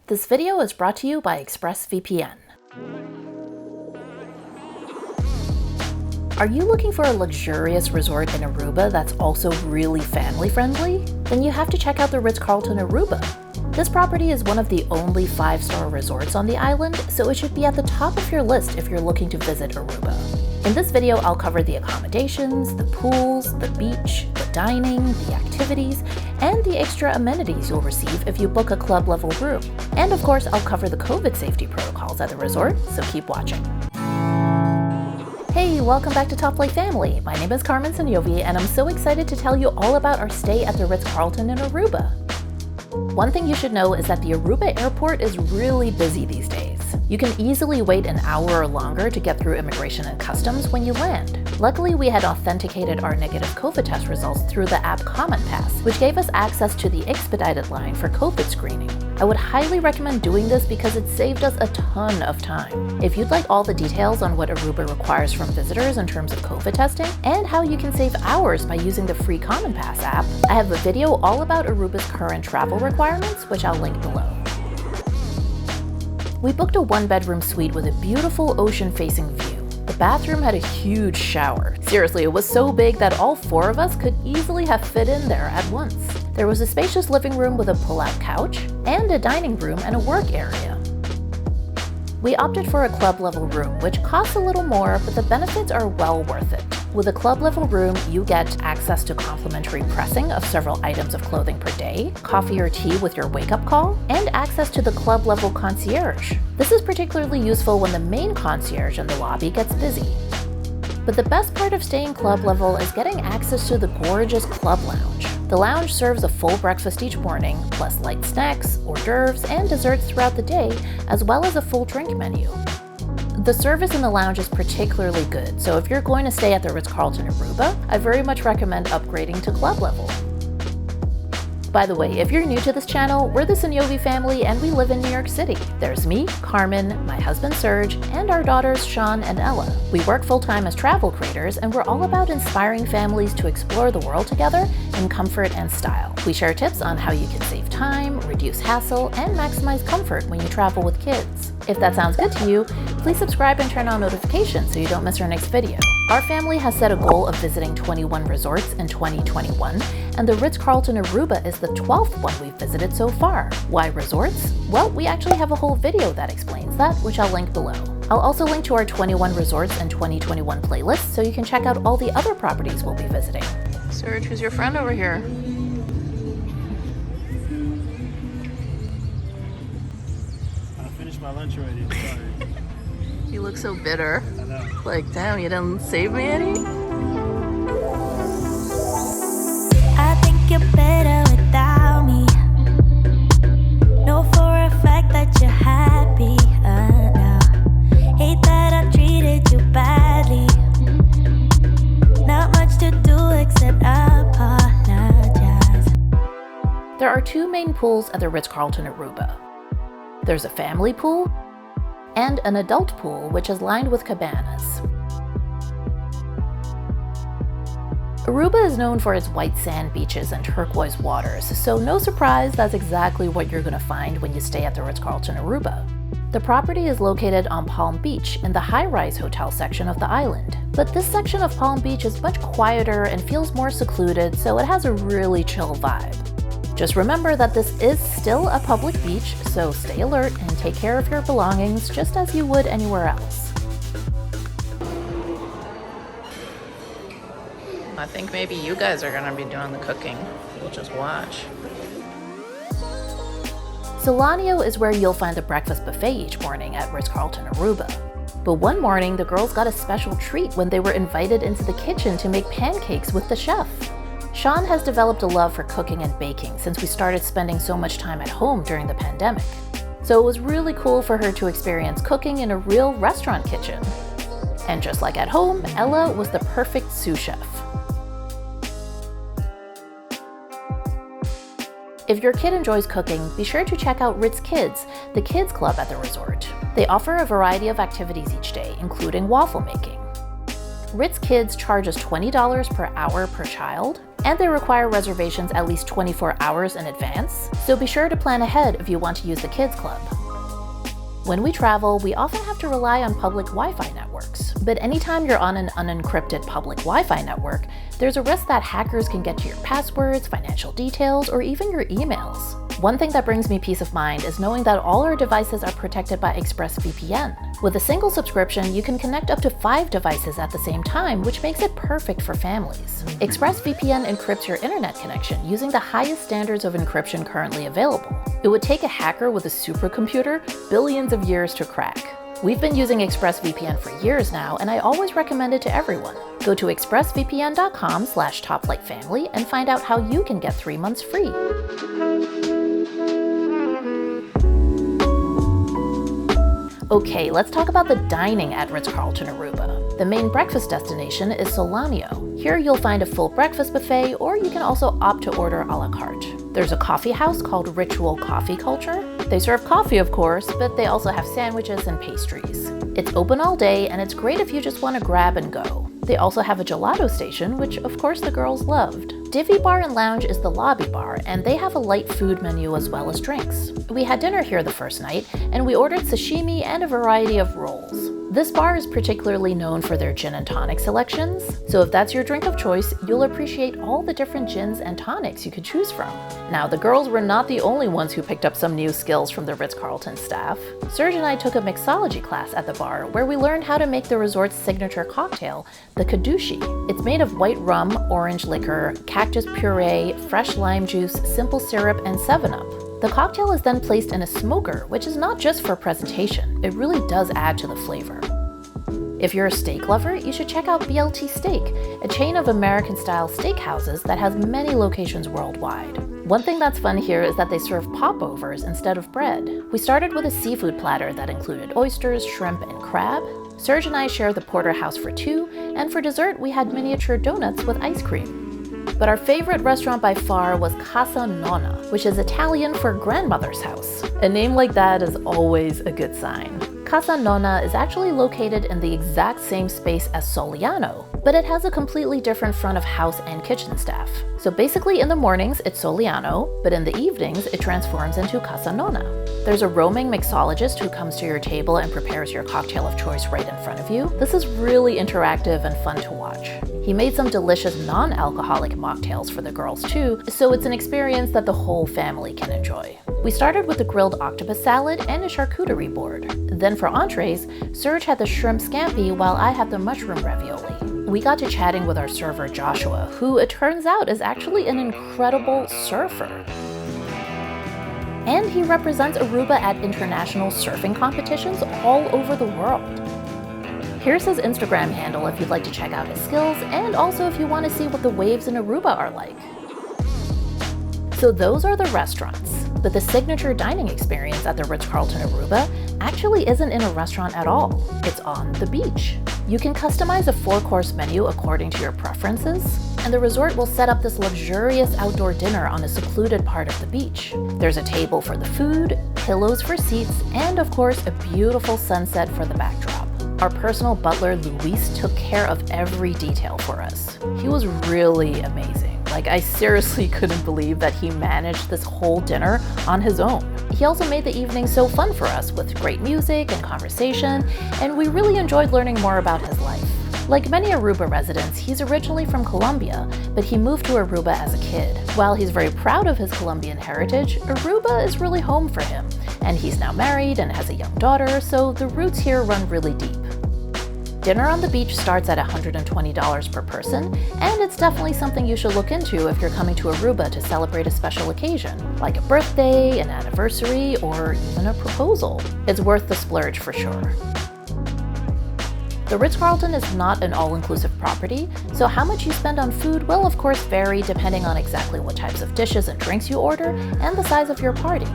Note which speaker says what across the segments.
Speaker 1: This video is brought to you by ExpressVPN. Are you looking for a luxurious resort in Aruba that's also really family-friendly? Then you have to check out the Ritz-Carlton Aruba. This property is one of the only 5-star resorts on the island, so it should be at the top of your list if you're looking to visit Aruba. In this video, I'll cover the accommodations, the pools, the beach, the dining, the activities, and the extra amenities you'll receive if you book a club-level room. And of course, I'll cover the COVID safety protocols at the resort, so keep watching. Hey, welcome back to Top Flight Family. My name is Carmen Sognonvi, and I'm so excited to tell you all about our stay at the Ritz-Carlton in Aruba. One thing you should know is that the Aruba airport is really busy these days. You can easily wait an hour or longer to get through immigration and customs when you land. Luckily, we had authenticated our negative COVID test results through the app Common Pass, which gave us access to the expedited line for COVID screening. I would highly recommend doing this because it saved us a ton of time. If you'd like all the details on what Aruba requires from visitors in terms of COVID testing and how you can save hours by using the free Common Pass app, I have a video all about Aruba's current travel requirements, which I'll link below. We booked a 1-bedroom suite with a beautiful ocean-facing view. The bathroom had a huge shower. Seriously, it was so big that all 4 of us could easily have fit in there at once. There was a spacious living room with a pull-out couch, and a dining room and a work area. We opted for a club-level room, which costs a little more, but the benefits are well worth it. With a club-level room, you get access to complimentary pressing of several items of clothing per day, coffee or tea with your wake-up call, and access to the club-level concierge. This is particularly useful when the main concierge in the lobby gets busy. But the best part of staying club level is getting access to the gorgeous club lounge. The lounge serves a full breakfast each morning, plus light snacks, hors d'oeuvres, and desserts throughout the day, as well as a full drink menu. The service in the lounge is particularly good, so if you're going to stay at the Ritz-Carlton Aruba, I very much recommend upgrading to club level. By the way, if you're new to this channel, we're the Sognonvi family and we live in New York City. There's me, Carmen, my husband Serge, and our daughters Sean and Ella. We work full-time as travel creators and we're all about inspiring families to explore the world together in comfort and style. We share tips on how you can save time, reduce hassle, and maximize comfort when you travel with kids. If that sounds good to you, please subscribe and turn on notifications so you don't miss our next video. Our family has set a goal of visiting 21 resorts in 2021, and the Ritz-Carlton Aruba is the 12th one we've visited so far. Why resorts? Well, we actually have a whole video that explains that, which I'll link below. I'll also link to our 21 resorts in 2021 playlist so you can check out all the other properties we'll be visiting. Serge, who's your friend over here?
Speaker 2: My lunch already, I'm sorry.
Speaker 1: You look so bitter.
Speaker 2: I know.
Speaker 1: Like, damn, you didn't save me any?
Speaker 3: I think you're better without me. Know for a fact that you're happy. No. Hate that I treated you badly. Not much to do except apologize.
Speaker 1: There are 2 main pools at the Ritz-Carlton Aruba. There's a family pool and an adult pool, which is lined with cabanas. Aruba is known for its white sand beaches and turquoise waters, so no surprise that's exactly what you're going to find when you stay at the Ritz-Carlton Aruba. The property is located on Palm Beach in the high-rise hotel section of the island. But this section of Palm Beach is much quieter and feels more secluded, so it has a really chill vibe. Just remember that this is still a public beach, so stay alert and take care of your belongings just as you would anywhere else. I think maybe you guys are gonna be doing the cooking. We'll just watch. Solanio is where you'll find the breakfast buffet each morning at Ritz-Carlton Aruba. But one morning, the girls got a special treat when they were invited into the kitchen to make pancakes with the chef. Sean has developed a love for cooking and baking since we started spending so much time at home during the pandemic. So it was really cool for her to experience cooking in a real restaurant kitchen. And just like at home, Ella was the perfect sous chef. If your kid enjoys cooking, be sure to check out Ritz Kids, the kids club at the resort. They offer a variety of activities each day, including waffle making. Ritz Kids charges $20 per hour per child, and they require reservations at least 24 hours in advance, so be sure to plan ahead if you want to use the kids club. When we travel, we often have to rely on public Wi-Fi networks, but anytime you're on an unencrypted public Wi-Fi network, there's a risk that hackers can get to your passwords, financial details, or even your emails. One thing that brings me peace of mind is knowing that all our devices are protected by ExpressVPN. With a single subscription, you can connect up to 5 devices at the same time, which makes it perfect for families. ExpressVPN encrypts your internet connection using the highest standards of encryption currently available. It would take a hacker with a supercomputer billions of years to crack. We've been using ExpressVPN for years now, and I always recommend it to everyone. Go to expressvpn.com/topflightfamily and find out how you can get 3 months free. Okay, let's talk about the dining at RITZ-CARLTON Aruba. The main breakfast destination is Solano. Here you'll find a full breakfast buffet, or you can also opt to order a la carte. There's a coffee house called Ritual Coffee Culture. They serve coffee, of course, but they also have sandwiches and pastries. It's open all day, and it's great if you just want to grab and go. They also have a gelato station, which of course the girls loved. Divvy Bar and Lounge is the lobby bar, and they have a light food menu as well as drinks. We had dinner here the first night, and we ordered sashimi and a variety of rolls. This bar is particularly known for their gin and tonic selections, so if that's your drink of choice, you'll appreciate all the different gins and tonics you could choose from. Now, the girls were not the only ones who picked up some new skills from the Ritz-Carlton staff. Serge and I took a mixology class at the bar where we learned how to make the resort's signature cocktail, the Kadushi. It's made of white rum, orange liquor, cactus puree, fresh lime juice, simple syrup, and 7-Up. The cocktail is then placed in a smoker, which is not just for presentation, it really does add to the flavor. If you're a steak lover, you should check out Blt Steak, a chain of American-style steakhouses that has many locations worldwide. One thing that's fun here is that they serve popovers instead of bread. We started with a seafood platter that included oysters, shrimp, and crab. Serge and I shared the porterhouse for 2, and for dessert we had miniature donuts with ice cream. But our favorite restaurant by far was Casa Nona, which is Italian for grandmother's house. A name like that is always a good sign. Casa Nona is actually located in the exact same space as Soliano, but it has a completely different front of house and kitchen staff. So basically in the mornings it's Soliano, but in the evenings it transforms into Casa Nona. There's a roaming mixologist who comes to your table and prepares your cocktail of choice right in front of you. This is really interactive and fun to watch. He made some delicious non-alcoholic mocktails for the girls too, so it's an experience that the whole family can enjoy. We started with the grilled octopus salad and a charcuterie board. Then for entrees, Serge had the shrimp scampi while I had the mushroom ravioli. We got to chatting with our server Joshua, who it turns out is actually an incredible surfer. And he represents Aruba at international surfing competitions all over the world. Here's his Instagram handle if you'd like to check out his skills, and also if you want to see what the waves in Aruba are like. So those are the restaurants, but the signature dining experience at the Ritz-Carlton Aruba actually isn't in a restaurant at all. It's on the beach. You can customize a 4-course menu according to your preferences, and the resort will set up this luxurious outdoor dinner on a secluded part of the beach. There's a table for the food, pillows for seats, and of course a beautiful sunset for the backdrop. Our personal butler, Luis, took care of every detail for us. He was really amazing. Like, I seriously couldn't believe that he managed this whole dinner on his own. He also made the evening so fun for us with great music and conversation, and we really enjoyed learning more about his life. Like many Aruba residents, he's originally from Colombia, but he moved to Aruba as a kid. While he's very proud of his Colombian heritage, Aruba is really home for him, and he's now married and has a young daughter, so the roots here run really deep. Dinner on the beach starts at $120 per person, and it's definitely something you should look into if you're coming to Aruba to celebrate a special occasion, like a birthday, an anniversary, or even a proposal. It's worth the splurge for sure. The Ritz-Carlton is not an all-inclusive property, so how much you spend on food will of course vary depending on exactly what types of dishes and drinks you order and the size of your party.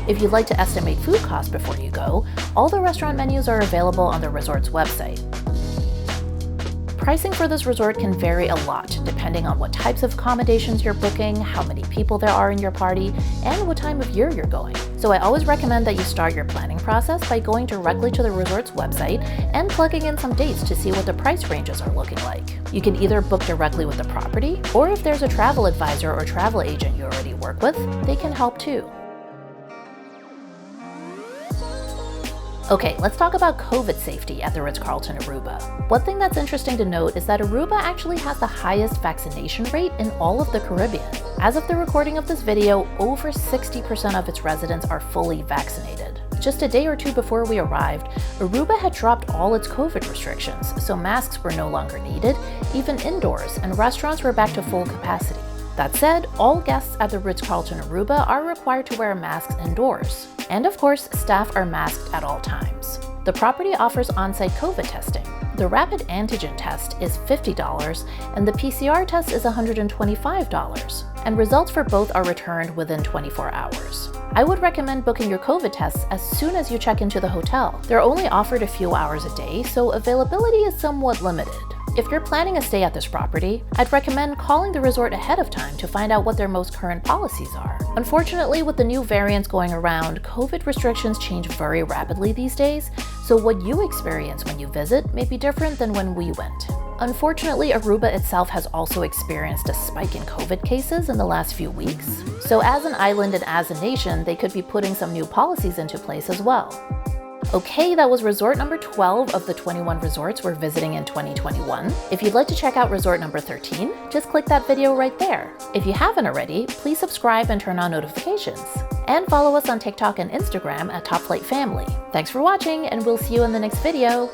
Speaker 1: If you'd like to estimate food costs before you go, all the restaurant menus are available on the resort's website. Pricing for this resort can vary a lot depending on what types of accommodations you're booking, how many people there are in your party, and what time of year you're going. So I always recommend that you start your planning process by going directly to the resort's website and plugging in some dates to see what the price ranges are looking like. You can either book directly with the property, or if there's a travel advisor or travel agent you already work with, they can help too. Okay, let's talk about COVID safety at the Ritz-Carlton Aruba. One thing that's interesting to note is that Aruba actually has the highest vaccination rate in all of the Caribbean. As of the recording of this video, over 60% of its residents are fully vaccinated. Just a day or two before we arrived, Aruba had dropped all its COVID restrictions, so masks were no longer needed, even indoors, and restaurants were back to full capacity. That said, all guests at the Ritz-Carlton Aruba are required to wear masks indoors. And of course, staff are masked at all times. The property offers on-site COVID testing. The rapid antigen test is $50 and the PCR test is $125, and results for both are returned within 24 hours. I would recommend booking your COVID tests as soon as you check into the hotel. They're only offered a few hours a day, so availability is somewhat limited. If you're planning a stay at this property, I'd recommend calling the resort ahead of time to find out what their most current policies are. Unfortunately, with the new variants going around, COVID restrictions change very rapidly these days, so what you experience when you visit may be different than when we went. Unfortunately, Aruba itself has also experienced a spike in COVID cases in the last few weeks. So as an island and as a nation, they could be putting some new policies into place as well. Okay, that was resort number 12 of the 21 resorts we're visiting in 2021. If you'd like to check out resort number 13, just click that video right there. If you haven't already, please subscribe and turn on notifications. And follow us on TikTok and Instagram at Top Flight Family. Thanks for watching, and we'll see you in the next video.